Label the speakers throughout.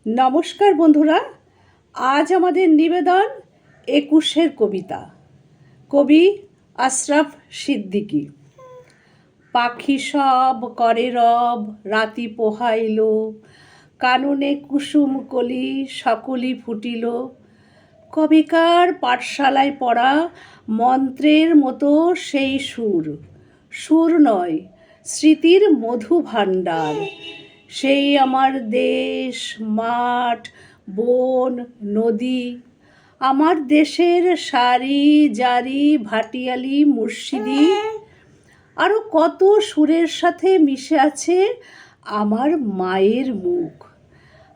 Speaker 1: নমস্কার বন্ধুরা, আজ আমাদের নিবেদন ২১-এর কবিতা। কবি আশরাফ সিদ্দিকী। পাখি সব করে রব, রাতি পোহাইল, কাননে কুসুম কলি সকলি ফুটিল। কবিকার পাঠশালায় পড়া মন্ত্রের মতো সেই সুর, সুর নয় স্মৃতির মধু ভাণ্ডার। সেই আমার দেশ, মাঠ, বন, নদী, আমার দেশের সারি জারি ভাটিয়ালি মুর্শিদি, আরও কত সুরের সাথে মিশে আছে আমার মায়ের মুখ,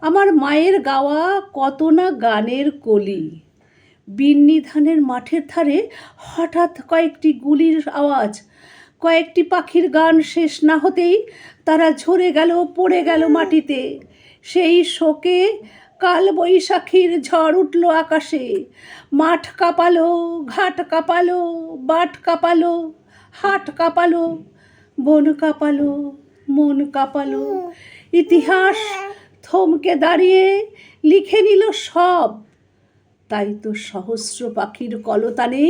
Speaker 1: আমার মায়ের গাওয়া কত না গানের কলি। বিন্নি ধানের মাঠের ধারে হঠাৎ কয়েকটি গুলির আওয়াজ, কয়েকটি পাখির গান শেষ না হতেই তারা ঝরে গেল, পড়ে গেল মাটিতে। সেই শোকে কাল বৈশাখীর ঝড় উঠল আকাশে, মাঠ কাঁপালো, ঘাট কাঁপালো, বাট কাঁপালো, হাট কাঁপালো, বন কাঁপালো, মন কাঁপালো। ইতিহাস থমকে দাঁড়িয়ে লিখে নিল সব। তাই তো সহস্র পাখির কলতানে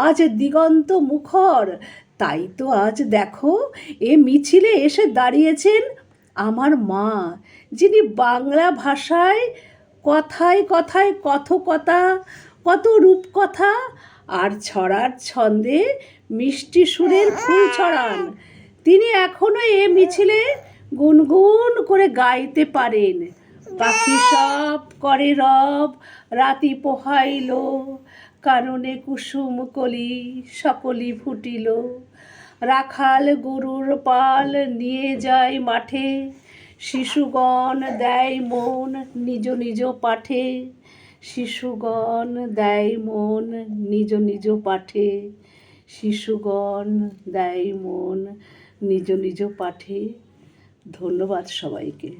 Speaker 1: আজ দিগন্ত মুখর। তাই তো আজ দেখো এ মিছিলে এসে দাঁড়িয়েছেন আমার মা, যিনি বাংলা ভাষায় কথায় কথায় কথকতা, কত রূপকথা আর ছড়ার ছন্দে মিষ্টি সুরের ফুল ছড়ান। তিনি এখনো এ মিছিলে গুনগুন করে গাইতে পারেন। পাখি সব করে রব, রাতি পোহাইল, কাননে কুসুম কলি সকলি ফুটিল। রাখাল গরুর পাল নিয়ে যায় মাঠে, শিশুগণ দেয় মন নিজ নিজ পাঠে। শিশুগণ দেয় মন নিজ নিজ পাঠে, শিশুগণ দেয় মন নিজ নিজ পাঠে। ধন্যবাদ সবাইকে।